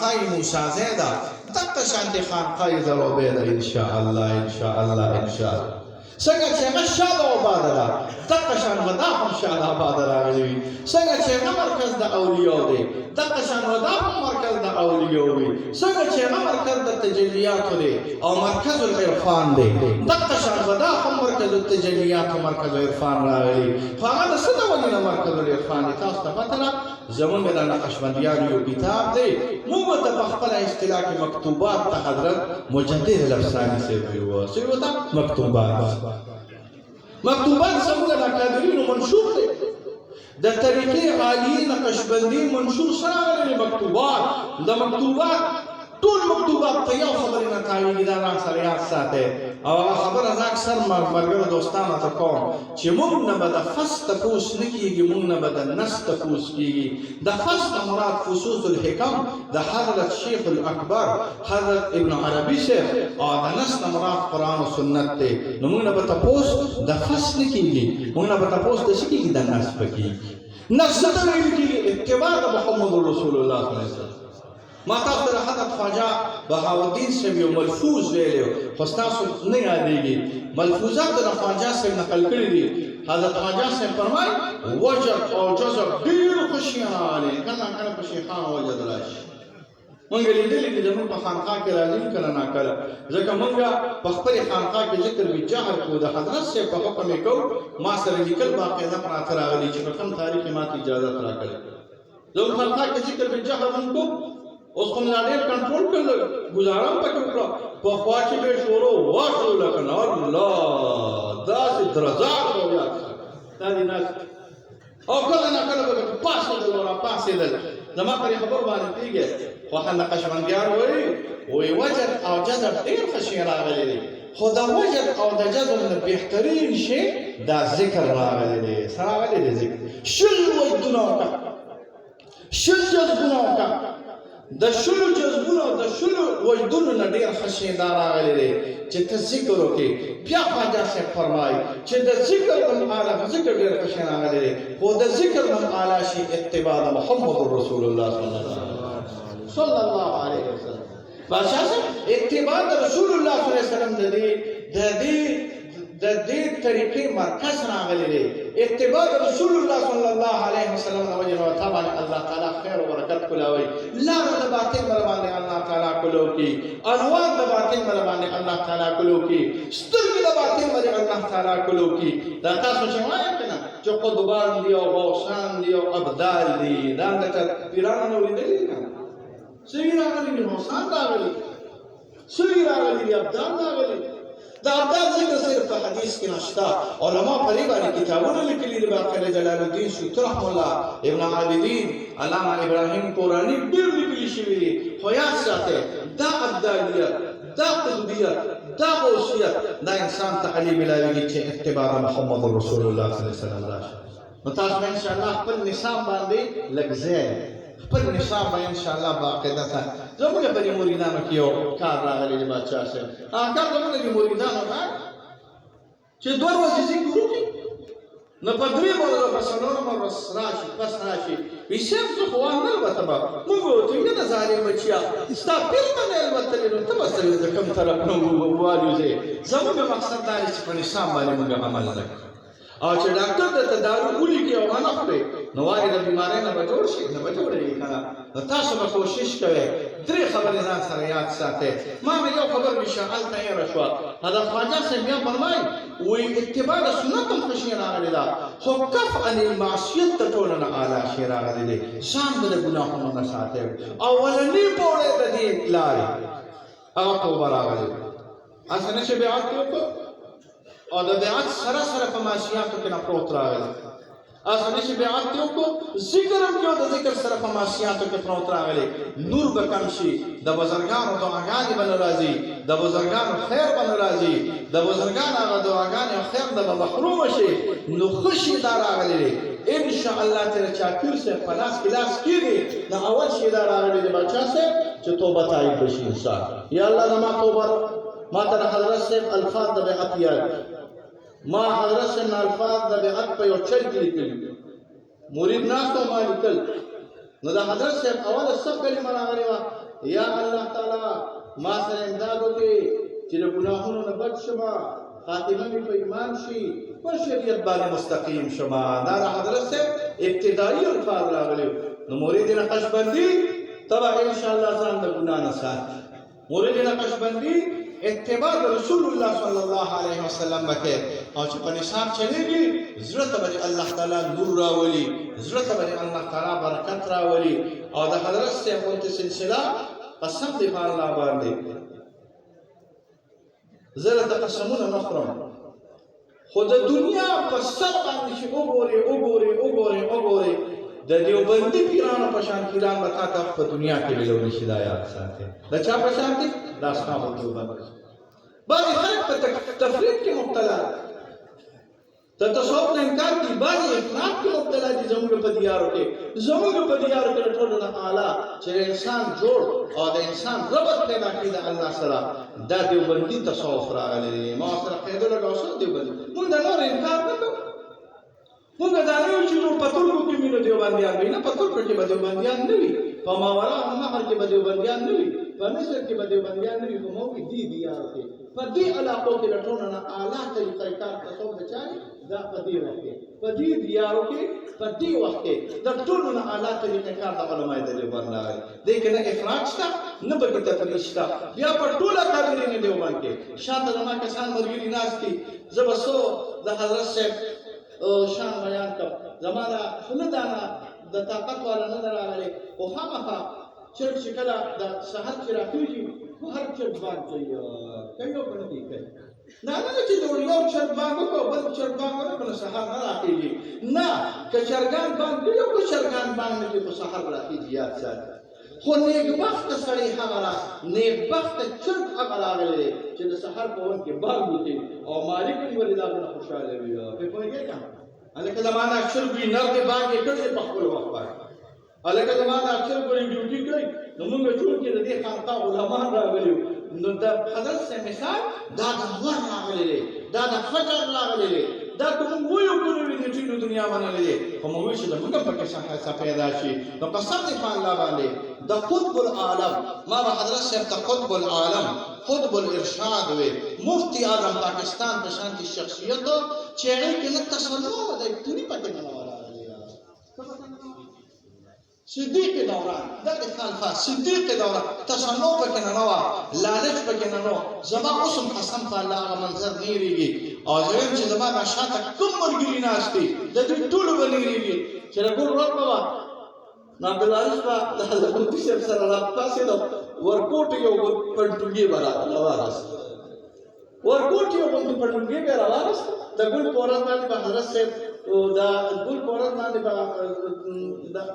خانقاه موسی زیدا دغه شان د خانقاه زروبه ده ان شاء الله ان شاء الله ان شاء الله څنګه چې هغه شاده آباد ده دغه شان ودا هم شاده آباد راغلی وي څنګه چې هغه مرکز د اولیاء دی دغه شان ودا هم مرکز د اولیاء وي څنګه چې هغه مرکز د تجلیات دی او مرکز العرفان دی دغه شان ودا هم مرکز التجلیات او مرکز العرفان راغلی خو هغه د څه ډول نه مرکز العرفان دی تاسو ته پته ده زمونږ د نقشبندیانو یو کتاب دی موږ ته په خپله اصطلاح کې مکتوبات ته حضرت مجدد الافساني صاحب ویلي څه ویل ته مکتوبات زموږ د اکابرینو منشور دی د طریقې عالیې نقشبندي منشور سره راغلي مکتوبات د مکتوبات ټول مکتوبات ته یو خبرې نه تاویږي دا راسره سره یاد ساتئ او هغه خبره زه اکثر ملګرو دوستانو ته کوم چې موږ نه به د فص تپوس نه کېږي موږ نه به د نس تپوس کېږي د فص نه مراد فصوص الحکم د حضرت شیخ الاکبر حضرت ابن عربي صاحب او د نس نه مراد قرآن و سنت دی نو موږ نه به تپوس د فص نه کېږي موږ نه به تپوس د څه کېږي د نس به کېږي نس څه ته ویل کېږي اتباع د محمد رسول الله صلی الله علیه وسلم ما تاسو ته حضرت خواجه بهاءالدین صاحب یو ملفوظ ویلی خو ستاسو نه یادېږي ملفوظات د خواجه صاحب نقل کړي دي حضرت خواجه صاحب فرمایي وجد او جذب ډېرو خوشیانې کله کله په شیخانو وجد راشي موږ لیدلي دي زموږ په خانقاه کې راځي کله ناکله ځکه موږ په خپلې خانقاه کې ذکر وي جهر کوو د حضرت صاحب په حکم یې کوو ما سره لیکل باقاعده پراته راغلي چې په کوم تاریخ یې ماته اجازت راکړې زموږ خانقاه کې ذکر وي جهر موږ کوو اوس خو مې دا ډېر کنټرول کړل ګزاره هم پکې وکړه پخوا چې به شروع واښو لکه نه الله داسې درزاق به یاد دا دې ناست او کله ناکله به پاڅېدل او راپاڅېدل زما پرې خبر باندې کېږي خو نقشبندیان وایي وجد او جذب ډېر ښه شی راغلی دی خو د وجد او د جذب نه بهترین شی دا ذکر راغلی دی څه راغلی دی ذکر شل وجدونه وکړه شل جذبونه وکړه د شلو جذبونو د شلو وجدونو نه ډېر ښه شی دا راغلی دی چې ته ذکر وکړې بیا خواجه صاحب فرمایي چې د ذکر نوم اعلی ذکر ډېر ښه شی راغلی دی خو د ذکر نوم اعلی شي اتباع د محمد رسول الله صلی الله علیه وسلم بادشاہ صاحب اتباع د رسول الله صلی الله علیه وسلم د دې طریقې مرکز راغلی دی اتباع رسول الله صلی الله علیه وسلم د وجه او طبعا الله تعالی خیر او برکت کولاوي لار د باطل مر باندې الله تعالی کولو کی انوار د باطل مر باندې الله تعالی کولو کی سترګې د باطل مر الله تعالی کولو کی دا تاسو چې وایي کنه چې قطبان دی او غوثان دی او ابدال دی دا د پیرانو نو لیدل دي کنه سوي راغلي دي غوثان راغلي سوي راغلي دي ابدال راغلي دا ابدال ذکر صرف په حدیث کې نشته علما په دې باندې کتابونه لیکلي دي باقاعده جلال الدین سیوطي رحمه الله ابن عابدین علامه ابراهیم قرآني ډېر لیکلي شوي دي خو یاد ساتئ دا ابدالیت دا قطبیت دا غوثیت دا انسان ته علي ملاویږي چې اتباع محمد رسول الله صلی الله علیه وسلم راشي نو تاسو به انشاءالله خپل نصاب باندې لږ ځای خپل نصاب به انشاءالله باقاعده ته زموږ په دې مریدانو کې یو کار راغلی دی بادشاه صاحب هغه کار زموږ د مریدانو کار چې دوه ورځې ذکر وکړي نو په درې ورځو په څلورمه ورځ راشي پس راشي وایي صاحب زه خو وانه البته به موږ ورته وایو نه ظالم بچیا ستا پیر باندې البتلې نو ته به سره د کوم طرف نه والوځې زموږ مقصد دا دی چې په نصاب باندې موږ عمل نه کوو او چې ډاکټر درته دارو ولیکي او ونه خورې نو وارې د بیمارۍ نه به جوړ شي نه به جوړېږي که نه نو تاسو به کوشش کوئ درې خبرې ځان سره یاد ساتئ ما مې یو خبر ویشه هلته هېره شوه حضرت خواجه صاحب بیا فرمایي وایي اتباع د سنت هم ښه شی راغلی ده خو کف عن المعصیت د ټولو نه اعلی شی راغلی دی ځان به د ګناهونو نه ساتئ اولنۍ پوړۍ د دې لارې هغه توبه راغلی هسې نه چې بیعت وکړو او د بیعت سره سره په معصیاتو کې نه پروت راغلی اصل چې بیعت ته وکړو ذکر هم کې د ذکر سره په معصیاتو کې پروت راغلی نور به کم شي د بزرګانو دعاګانې به نه راځي د بزرګانو خیر به نه راځي د بزرګانو هغه دعاګانې او خیر نه به محرومه شي نو ښه شي دا راغلی دی انشاءالله چې چا پیر صاحب په لاس کې لاس کېږي نو اول شي دا راغلی دی بادشاه صاحب چې توبه تایید بشي انسان یا الله زما توبه ما ته حضرت صاحب الفاظ د بیعت یاد ما حضرت صاحب الفاظ د بیعت په یو چل کې لیکلي مرید ناست او ما لیکل نو د حضرت صاحب اوله څه کلمه راغلې وه یا الله تعالی ما سره امداد وکړي چې د ګناهونو نه بچ شمه، خاتمه مې په ایمان شي، پر شریعت باندې مستقیم شمه. دا د حضرت صاحب ابتدایي الفاظ راغلي. نو مرید نقشبندي تبع ان شاء الله ځان د ګناه نه ساتي. مرید نقشبندي اتباع رسول الله صلی الله علیه وسلم وکړي، او چې په نصاب چلیږي زړه ته به الله تعالی نور راولي، زړه ته به الله تعالی برکت راولي. او د حضرت صاحب غونډې سلسله قسم دی په الله باندې زه د قسمونه نه خورم، خو د دنیا په سر باندې چې وګورې د دیوبندي پیرانو په شان پیران به تا ته په دنیا کې ویلو نشي. دا یاد ساتئ. د چا په شان دي؟ د اصحاب دیوبند. بعضې خلک په تفرید کې مبتلا دي، د تصوف نه انکار دي، بعضې افراط کې مبتلا دي. زموږ په دیارو کې د ټولو نه اعلی چې انسان جوړ او د انسان ربط پیدا کړي د الله سره، دا دیوبندي تصوف راغلی دی. ما سره قیدو لګاو سره دیوبندي. مونږ د نور انکار نه کوو. مونږ دا نه وایو چې نو په ترکو کې مینو دیوبندیان وي، نه په ترکو کې به دیوبندیان نه وي، په ماورا النهر کې به دیوبندیان نه وي، په مصر کې به دیوبندیان نه وي، په موږ دې دیارو کې په دې علاقو کې د ټولو نه اعلی طریقه کار تصوف د چا دا په دې وخت کې په دې دیارو کې په دې وخت کې د ټولو نه اعلی طریقه کار د علماء د دیوبند راغلی. دې کې نه افراط شته نه پکې تفریط شته. بیا په ټوله کارونه دیوبند کې شاته زما کسان مرګري ناست دي. زه به څو د حضرت صاحب شان بیان کړم. زما دا خوله دانه د طاقت والا نه ده راغلی، خو خامخا چرګ چې کله د سحر چې راخېږي خو هر چرګ بانګ کوي او که نه دی کوي. دا نه ده چې یو چرګ بانګ وکړو بل چرګ بانګ ونه کړو نو سحر نه راخېږي. نه، که چرګان بانګ کوي او که چرګان بانګ نه کوي خو سحر راخېږي. یاد ساتئ. خو نیکبخته سړی هغه نیکبخته چرګ هغه راغلی دی چې د سحر په وخت کې بانګ وکړي او مالک هم ولې دا نه خوشحاله وي. پرې پوهېږئ که هلکه زما دا چرګ وي نر دی بانګ یې کړی په خپل وخت باندې. هلکه زما دا چرګ وي ډیوټي کوي. نو موږ چونکې د دې خانقاه علما راغلي وو، نو د حضرت صاحب مثال دا د نور راغلی دی، دا د فجر راغلی دی، دا که موږ ویو کنو وي د ټولو دنیا منلی دی، خو موږ وایو چې د موږ هم پکې څه پیدا شي. نو قسم دی په الله باندې د قطب العالم، ما به حضرت صاحب ته قطب العالم قطب الارشاد وي، مفتی اعظم پاکستان په شانتي شخصیت چې هغې کې نه تصنع ده پوري پکې نه راغلی. صدیق دوران دا د خلفا صدیق دوران تصنع پکې نه وه، لالچ پکې نه و. زما اوس هم قسم په الله هغه منظر نه هېرېږي. او زه وایم چې زما دا شاته کوم ملګري ناست دي د دوی ټولو به نه هېرېږي چې د ګل ورور بابا نو عبدالعزیز به د حضرت مفتي صاحب سره راپاڅېدو، ورکوټ یو پنډونګي به راواغست، ورکوټ یو پنډونګي به راواغست. د ګل په ورځ باندې به حضرت صاحب دا ګل په ورځ باندې به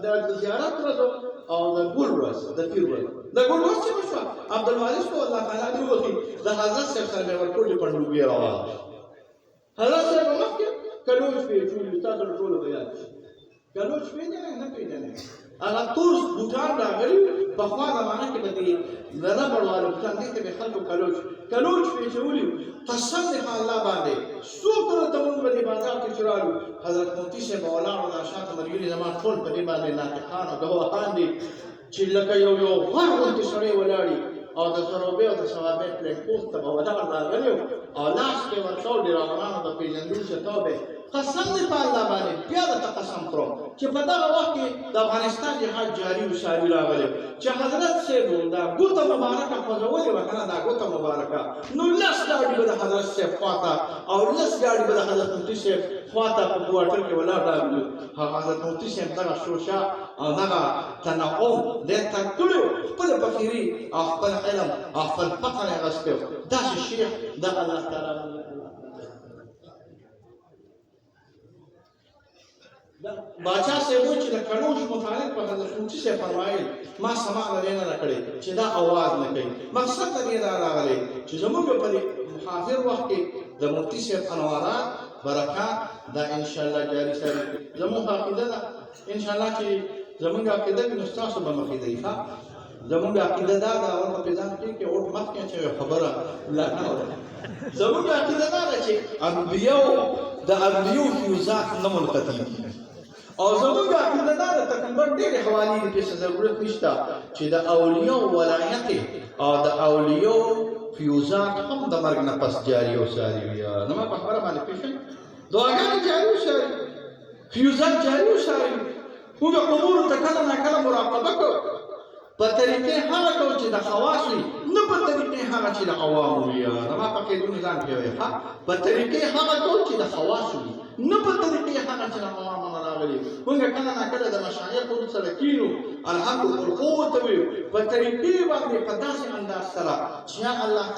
د زیارت ورځ او د ګل ورځ د پیر ورځ د ګل ورځ چې وشوه عبدالعزیز په الله تعالی دې وکړي د حضرت صاحب سره به ورکوټ پنډونګي راواغست. حضرت صاحب به مخکې کلوچ پېچولي، تاسو ټولو به یاد شي. کلوچ پېژنئ نه پېژنئ؟ هغه تور بوټان راغلي پخوا زمانه کې به دې د ربړ والا بوټان دې ته به خلکو کلوچ پېچولي. قسم دې په الله باندې څو کله ته مونږ به دې بازار کې چې رالو حضرت مفتي صاحب به ولاړ دا شاته ملګري زما ټول په دې باندې ناطقان او ګواهان دي چې لکه یو غر غوندې سړی ولاړي او د سروبې او د ثوابې پلیټ پوسټ ته به ولاړ راغلی او لاس کې ورڅو ډرامانانو به پېژندل چې ته به قسم دې په الله باندې بیا درته قسم خورم چې په دغه وخت کې د افغانستان جهاد جاري و ساري راغلی چې حضرت صاحب دا ګوته مبارکه خوځولې وه که نه دا ګوته مبارکه نو لس ګاډي به د حضرت صاحب خواته او لس ګاډي به د حضرت مفتي صاحب خواته په کوارټر کې ولاړ راغلي. هغه حضرت مفتي صاحب دغه شوشه او دغه تنعم دی تنګ کړی و، خپله فقیري او خپل علم او خپل فقر یې اخیستی و. داسې شیخ د الله تعالی باچا صاحب چې د کلوچ متعلق په حضرت مفتي صاحب فرمایل ما سماع لرې نه راکړی چې دا اواز نه کوي. مقصد ته دې دا راغلی چې زموږ په حاضر وخت کې د مفتي صاحب انوارات برکات دا انشاءالله جاري ساري. زموږ عقیده ده انشاءالله چې زموږ عقیده کې نو ستاسو به عقیده وي. زموږ عقیده دا ده اول په پیژان کې اوټ مخکې چې خبره لا نه وره. زموږ عقیده دا ده چې انبیاو د انبیو فیوزات نه منقطع دي او زموږ عقیده دا ده تقریبا ډېرې حوالې دي پېښه ضرورت نشته چې د اولیاء ولایت او د اولیاء فیوزات هم د مرګ نه پس جاري او ساري وي نو ما په خبره باندې پېښه دعاګانې جاري او ساري فیوزات جاري او ساري موږ قبورو ته کله نه کله مراقبه کوو په طریقې هغه کوو چې د خواص وي نه په طریقې هغه چې د عوامو وي نو ما پکې دونه ځان کوي په طریقې هغه کوو چې د خواص وي نه په طریقې هغه چې د عوامو نه راغلي موږ کله نه کله د مشایخو سره کینو الحمد لله قوت وي په طریقې باندې په داسې انداز سره چې الله